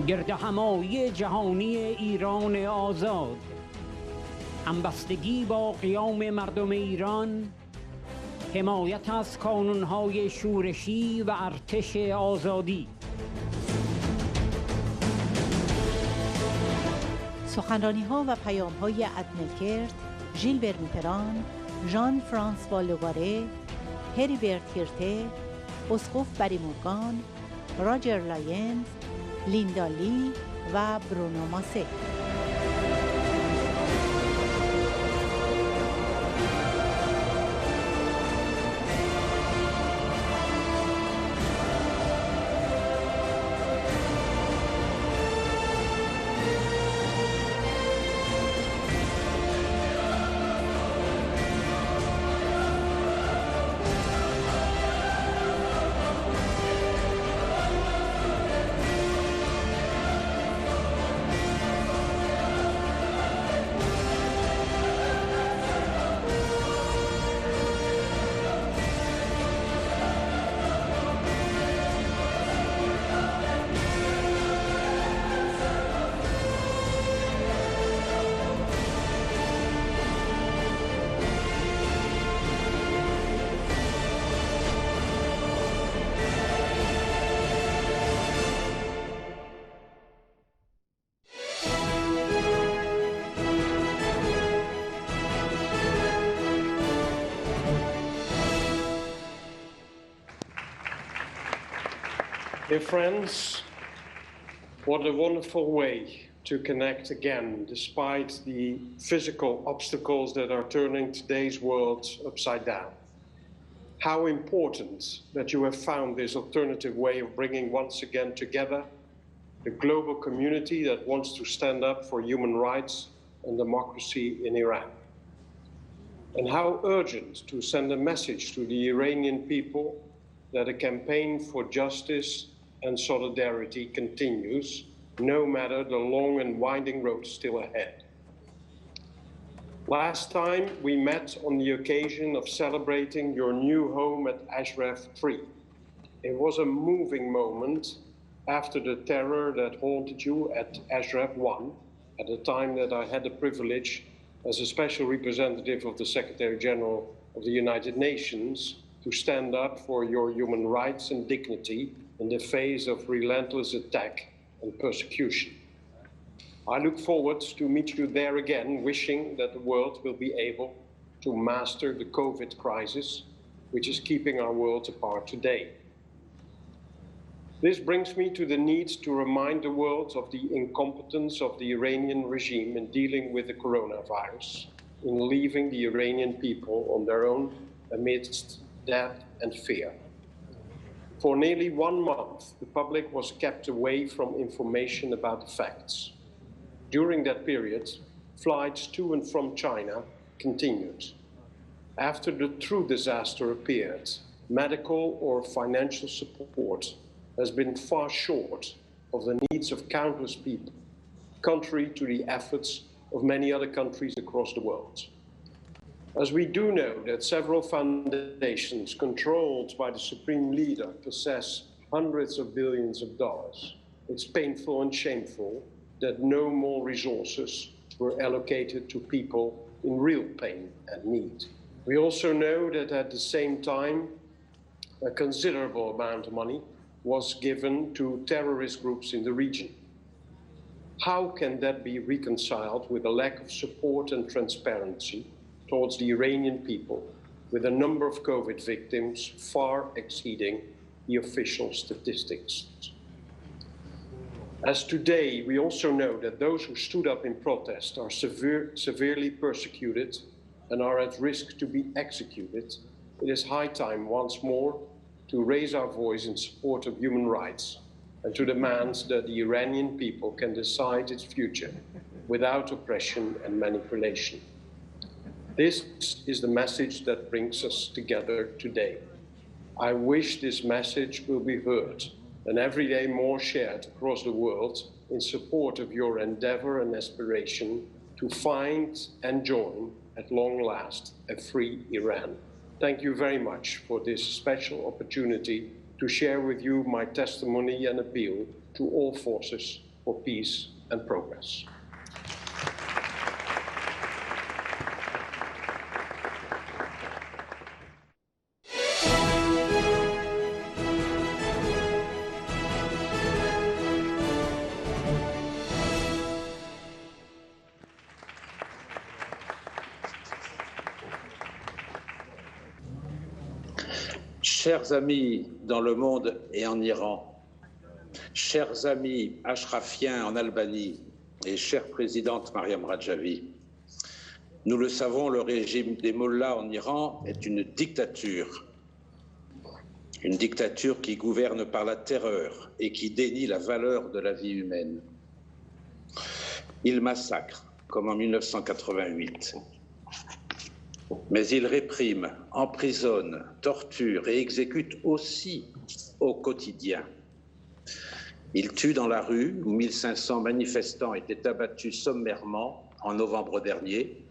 گردهمایی جهانی ایران آزاد، همبستگی با قیام مردم ایران، حمایت از کانونهای شورشی و ارتش آزادی. سخنرانیها و پیامهای ملکرت، ژیلبر میتران، ژان فرانسوا لوگاره، هریبرت هیرته، اسقف مورگان، راجر لاینز، لیندا لی و برونو ماسه. Dear friends, what a wonderful way to connect again, despite the physical obstacles that are turning today's world upside down. How important that you have found this alternative way of bringing once again together the global community that wants to stand up for human rights and democracy in Iran. And how urgent to send a message to the Iranian people that a campaign for justice and solidarity continues, no matter the long and winding road still ahead. Last time we met on the occasion of celebrating your new home at Ashraf 3. It was a moving moment after the terror that haunted you at Ashraf 1, at the time that I had the privilege as a special representative of the Secretary General of the United Nations to stand up for your human rights and dignity in the face of relentless attack and persecution. I look forward to meet you there again, wishing that the world will be able to master the COVID crisis, which is keeping our world apart today. This brings me to the need to remind the world of the incompetence of the Iranian regime in dealing with the coronavirus, in leaving the Iranian people on their own amidst death and fear. For nearly 1 month, the public was kept away from information about the facts. During that period, flights to and from China continued. After the true disaster appeared, medical or financial support has been far short of the needs of countless people, contrary to the efforts of many other countries across the world. As we do know that several foundations controlled by the supreme leader possess hundreds of billions of dollars, it's painful and shameful that no more resources were allocated to people in real pain and need. We also know that at the same time, a considerable amount of money was given to terrorist groups in the region. How can that be reconciled with a lack of support and transparency towards the Iranian people, with a number of COVID victims far exceeding the official statistics? As today, we also know that those who stood up in protest are severely persecuted and are at risk to be executed. It is high time once more to raise our voice in support of human rights and to demand that the Iranian people can decide its future without oppression and manipulation. This is the message that brings us together today. I wish this message will be heard and every day more shared across the world in support of your endeavor and aspiration to find and join, at long last, a free Iran. Thank you very much for this special opportunity to share with you my testimony and appeal to all forces for peace and progress. Chers amis dans le monde et en Iran, chers amis ashrafiens en Albanie et chère présidente Mariam Rajavi, nous le savons, le régime des mollahs en Iran est une dictature qui gouverne par la terreur et qui dénie la valeur de la vie humaine. Il massacre, comme en 1988. Mais il réprime, emprisonne, torture et exécute aussi au quotidien. Il tue dans la rue, où 1500 manifestants étaient abattus sommairement en novembre dernier.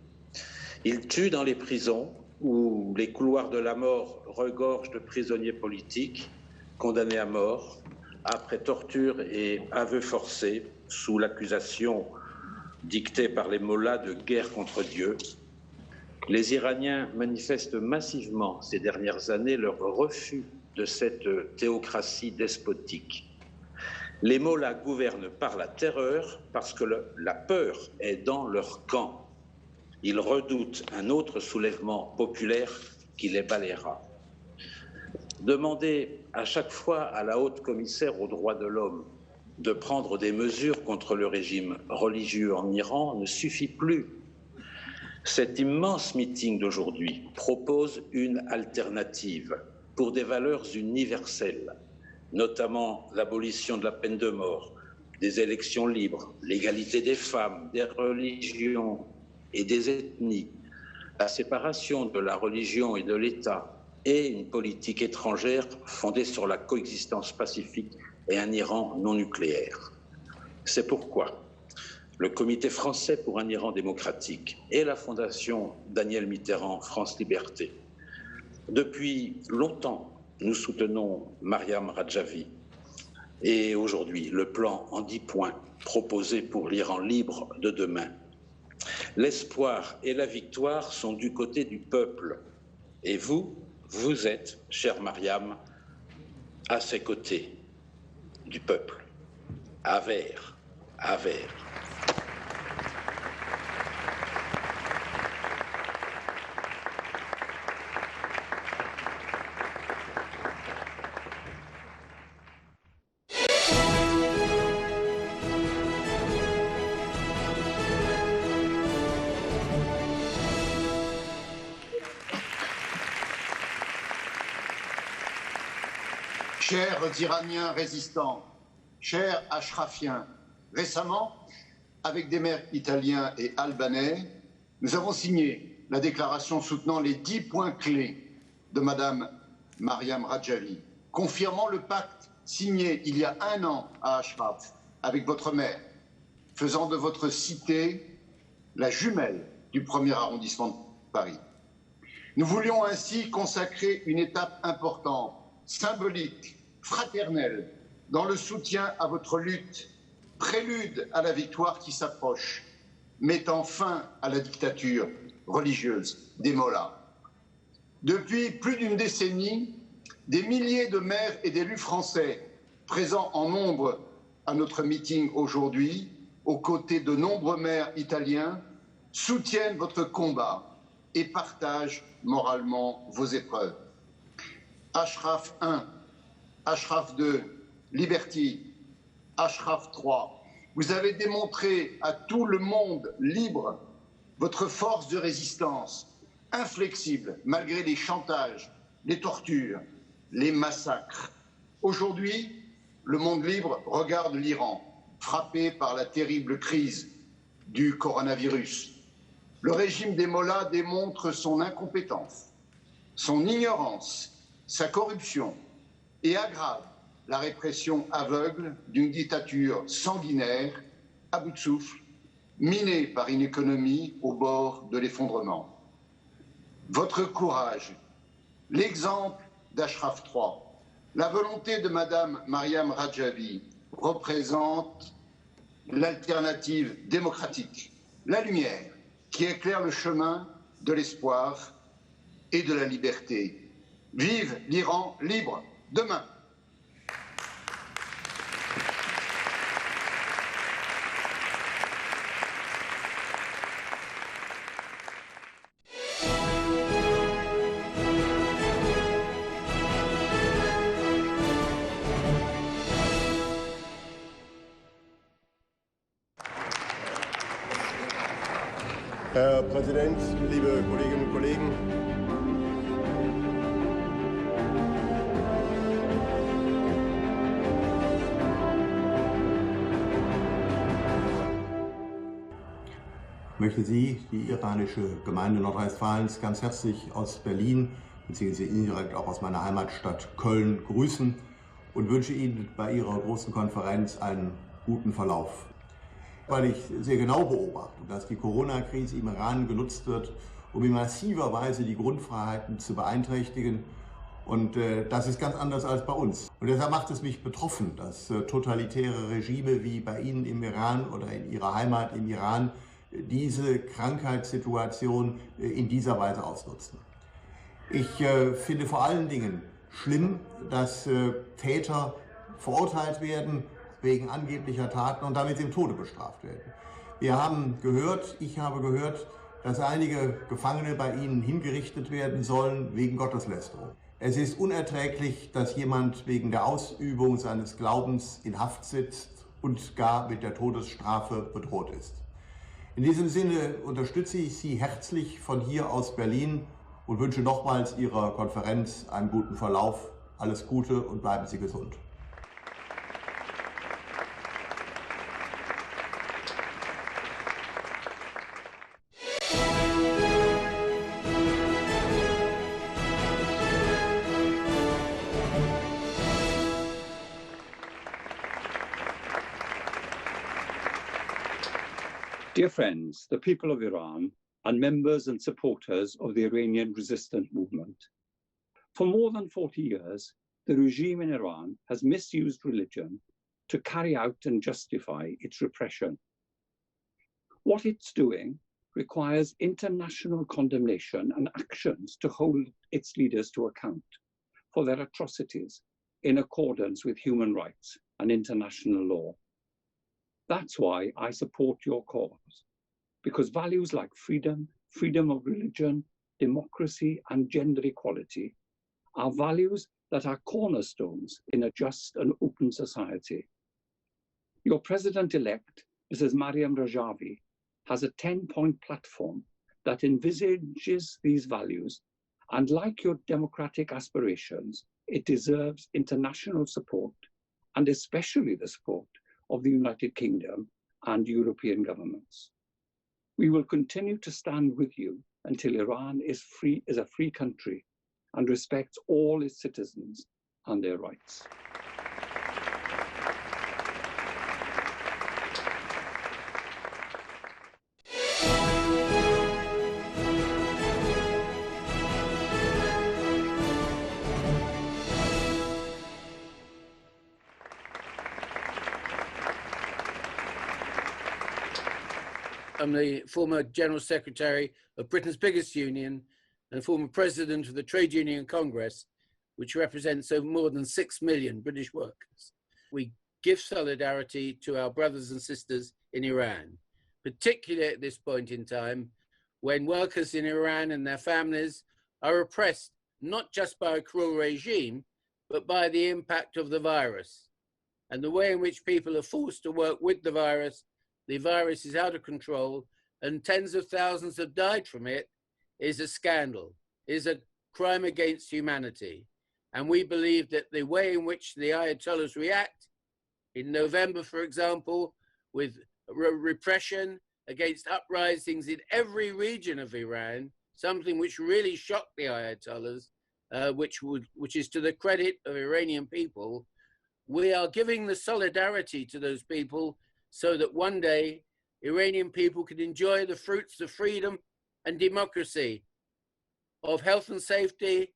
Il tue dans les prisons, où les couloirs de la mort regorgent de prisonniers politiques condamnés à mort, après torture et aveux forcés, sous l'accusation dictée par les mollahs de guerre contre Dieu. Les Iraniens manifestent massivement ces dernières années leur refus de cette théocratie despotique. Les mollahs gouvernent par la terreur parce que la peur est dans leur camp. Ils redoutent un autre soulèvement populaire qui les balayera. Demander à chaque fois à la haute commissaire aux droits de l'homme de prendre des mesures contre le régime religieux en Iran ne suffit plus. Cet immense meeting d'aujourd'hui propose une alternative pour des valeurs universelles, notamment l'abolition de la peine de mort, des élections libres, l'égalité des femmes, des religions et des ethnies, la séparation de la religion et de l'État et une politique étrangère fondée sur la coexistence pacifique et un Iran non nucléaire. C'est pourquoi le Comité français pour un Iran démocratique et la Fondation Daniel Mitterrand France Liberté. Depuis longtemps, nous soutenons Mariam Rajavi et aujourd'hui le plan en 10 points proposé pour l'Iran libre de demain. L'espoir et la victoire sont du côté du peuple et vous êtes, chère Mariam, à ses côtés du peuple. Aver. Chers Iraniens résistants, chers Ashrafiens, récemment, avec des maires italiens et albanais, nous avons signé la déclaration soutenant les 10 points clés de Madame Mariam Rajavi, confirmant le pacte signé il y a 1 an à Ashraf avec votre maire, faisant de votre cité la jumelle du 1er arrondissement de Paris. Nous voulions ainsi consacrer une étape importante, symbolique, fraternelle, dans le soutien à votre lutte, prélude à la victoire qui s'approche, mettant fin à la dictature religieuse des mollahs. Depuis plus d'une décennie, des milliers de maires et d'élus français, présents en nombre à notre meeting aujourd'hui, aux côtés de nombreux maires italiens, soutiennent votre combat et partagent moralement vos épreuves. Ashraf 1, Ashraf 2, Liberty, Ashraf 3, vous avez démontré à tout le monde libre votre force de résistance, inflexible malgré les chantages, les tortures, les massacres. Aujourd'hui, le monde libre regarde l'Iran, frappé par la terrible crise du coronavirus. Le régime des mollahs démontre son incompétence, son ignorance, sa corruption et aggrave la répression aveugle d'une dictature sanguinaire, à bout de souffle, minée par une économie au bord de l'effondrement. Votre courage, l'exemple d'Ashraf 3, la volonté de Madame Mariam Rajavi représente l'alternative démocratique, la lumière qui éclaire le chemin de l'espoir et de la liberté. Vive l'Iran libre demain! Herr Präsident, liebe Kolleginnen und Kollegen! Ich möchte Sie, die iranische Gemeinde Nordrhein-Westfalens, ganz herzlich aus Berlin bzw. indirekt auch aus meiner Heimatstadt Köln grüßen und wünsche Ihnen bei Ihrer großen Konferenz einen guten Verlauf. Weil ich sehr genau beobachte, dass die Corona-Krise im Iran genutzt wird, um in massiver Weise die Grundfreiheiten zu beeinträchtigen. Und das ist ganz anders als bei uns. Und deshalb macht es mich betroffen, dass totalitäre Regime wie bei Ihnen im Iran oder in Ihrer Heimat im Iran diese Krankheitssituation in dieser Weise ausnutzen. Ich finde vor allen Dingen schlimm, dass Täter verurteilt werden wegen angeblicher Taten und damit im Tode bestraft werden. Wir haben gehört, ich habe gehört, dass einige Gefangene bei Ihnen hingerichtet werden sollen wegen Gotteslästerung. Es ist unerträglich, dass jemand wegen der Ausübung seines Glaubens in Haft sitzt und gar mit der Todesstrafe bedroht ist. In diesem Sinne unterstütze ich Sie herzlich von hier aus Berlin und wünsche nochmals Ihrer Konferenz einen guten Verlauf. Alles Gute und bleiben Sie gesund. Dear friends, the people of Iran and members and supporters of the Iranian resistance movement. For more than 40 years, the regime in Iran has misused religion to carry out and justify its repression. What it's doing requires international condemnation and actions to hold its leaders to account for their atrocities in accordance with human rights and international law. That's why I support your cause, because values like freedom, freedom of religion, democracy, and gender equality are values that are cornerstones in a just and open society. Your president-elect, Mrs. Maryam Rajavi, has a 10-point platform that envisages these values, and like your democratic aspirations, it deserves international support, and especially the support of the United Kingdom and European governments. We will continue to stand with you until Iran is a free country and respects all its citizens and their rights. I'm the former General Secretary of Britain's biggest union and former President of the Trade Union Congress, which represents more than 6 million British workers. We give solidarity to our brothers and sisters in Iran, particularly at this point in time when workers in Iran and their families are oppressed not just by a cruel regime, but by the impact of the virus and the way in which people are forced to work with the virus. The virus is out of control and tens of thousands have died from it, is a scandal, is a crime against humanity. And we believe that the way in which the Ayatollahs react in November, for example, with repression against uprisings in every region of Iran, something which really shocked the Ayatollahs, which is to the credit of Iranian people, we are giving the solidarity to those people so that one day Iranian people can enjoy the fruits of freedom and democracy, of health and safety.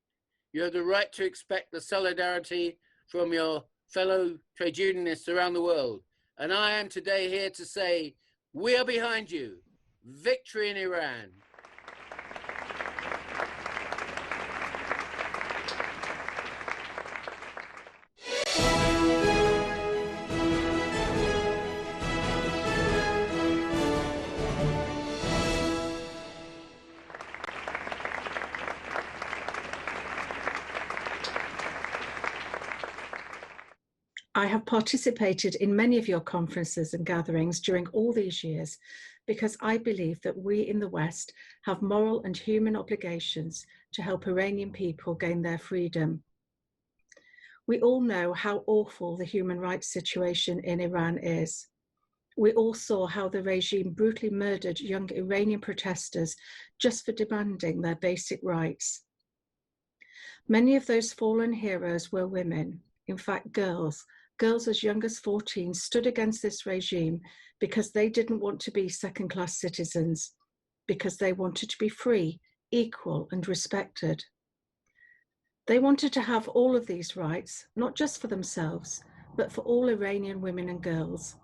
You have the right to expect the solidarity from your fellow trade unionists around the world. And I am today here to say, we are behind you. Victory in Iran. I have participated in many of your conferences and gatherings during all these years because I believe that we in the West have moral and human obligations to help Iranian people gain their freedom. We all know how awful the human rights situation in Iran is. We all saw how the regime brutally murdered young Iranian protesters just for demanding their basic rights. Many of those fallen heroes were women, in fact girls as young as 14 stood against this regime because they didn't want to be second-class citizens, because they wanted to be free, equal, and respected. They wanted to have all of these rights, not just for themselves, but for all Iranian women and girls.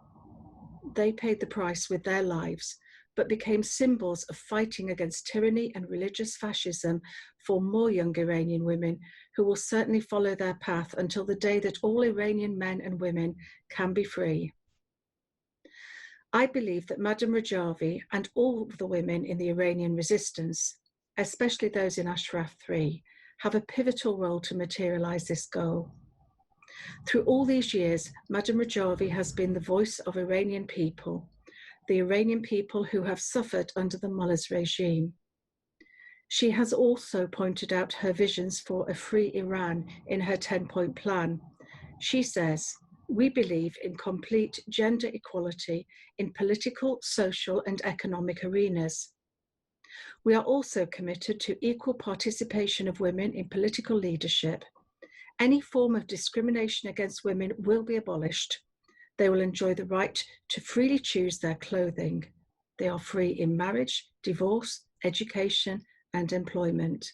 They paid the price with their lives, but became symbols of fighting against tyranny and religious fascism for more young Iranian women who will certainly follow their path until the day that all Iranian men and women can be free. I believe that Madam Rajavi and all of the women in the Iranian resistance, especially those in Ashraf III, have a pivotal role to materialize this goal. Through all these years, Madam Rajavi has been the voice of Iranian people, the Iranian people who have suffered under the mullah's regime. She has also pointed out her visions for a free Iran in her 10-point plan. She says, we believe in complete gender equality in political, social, and economic arenas. We are also committed to equal participation of women in political leadership. Any form of discrimination against women will be abolished. They will enjoy the right to freely choose their clothing. They are free in marriage, divorce, education, and employment.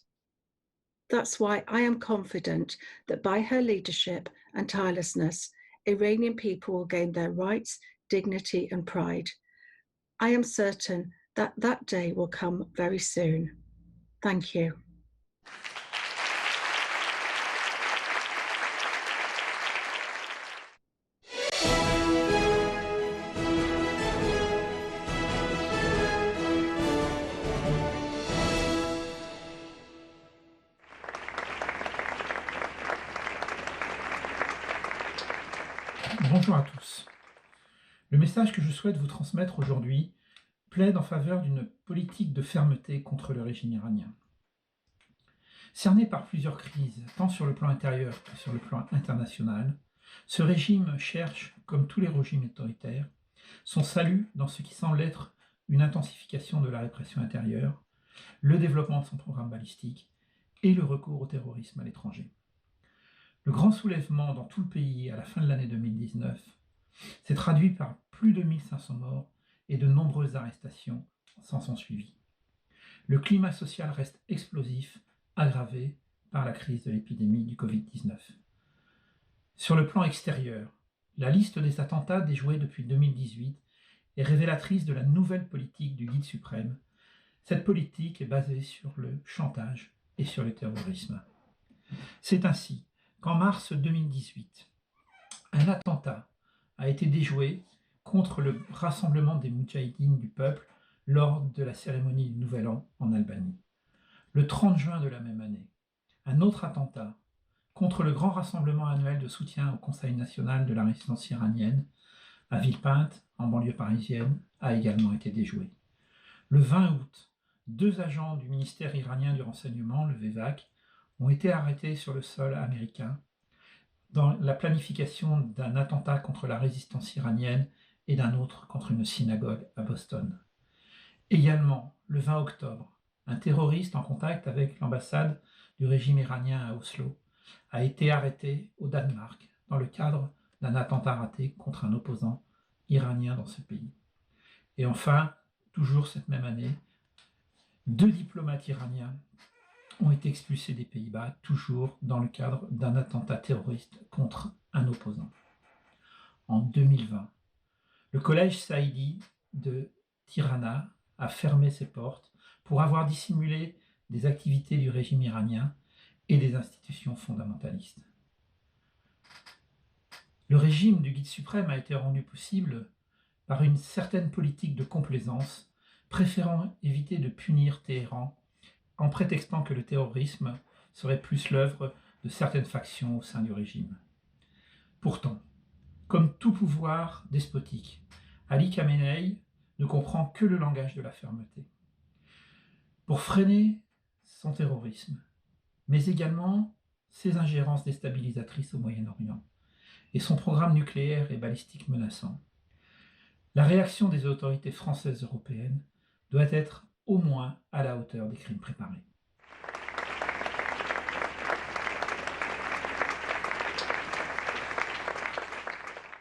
That's why I am confident that by her leadership and tirelessness, Iranian people will gain their rights, dignity, and pride. I am certain that that day will come very soon. Thank you. Bonjour à tous. Le message que je souhaite vous transmettre aujourd'hui plaide en faveur d'une politique de fermeté contre le régime iranien. Cerné par plusieurs crises, tant sur le plan intérieur que sur le plan international, ce régime cherche, comme tous les régimes autoritaires, son salut dans ce qui semble être une intensification de la répression intérieure, le développement de son programme balistique et le recours au terrorisme à l'étranger. Le grand soulèvement dans tout le pays à la fin de l'année 2019 s'est traduit par plus de 1500 morts et de nombreuses arrestations s'en sont suivies. Le climat social reste explosif, aggravé par la crise de l'épidémie du Covid-19. Sur le plan extérieur, la liste des attentats déjoués depuis 2018 est révélatrice de la nouvelle politique du guide suprême. Cette politique est basée sur le chantage et sur le terrorisme. C'est ainsi qu'en mars 2018, un attentat a été déjoué contre le rassemblement des Moudjahidines du peuple lors de la cérémonie du Nouvel An en Albanie. Le 30 juin de la même année, un autre attentat contre le grand rassemblement annuel de soutien au Conseil national de la résistance iranienne à Villepinte, en banlieue parisienne, a également été déjoué. Le 20 août, 2 agents du ministère iranien du renseignement, le VEVAC, ont été arrêtés sur le sol américain dans la planification d'un attentat contre la résistance iranienne et d'un autre contre une synagogue à Boston. Également, le 20 octobre, un terroriste en contact avec l'ambassade du régime iranien à Oslo a été arrêté au Danemark dans le cadre d'un attentat raté contre un opposant iranien dans ce pays. Et enfin, toujours cette même année, 2 diplomates iraniens ont été expulsés des Pays-Bas, toujours dans le cadre d'un attentat terroriste contre un opposant. En 2020, Le collège Saïdi de Tirana a fermé ses portes pour avoir dissimulé des activités du régime iranien et des institutions fondamentalistes. Le régime du guide suprême a été rendu possible par une certaine politique de complaisance, préférant éviter de punir Téhéran en prétextant que le terrorisme serait plus l'œuvre de certaines factions au sein du régime. Pourtant, comme tout pouvoir despotique, Ali Khamenei ne comprend que le langage de la fermeté. Pour freiner son terrorisme, mais également ses ingérences déstabilisatrices au Moyen-Orient et son programme nucléaire et balistique menaçant, la réaction des autorités françaises et européennes doit être au moins à la hauteur des crimes préparés.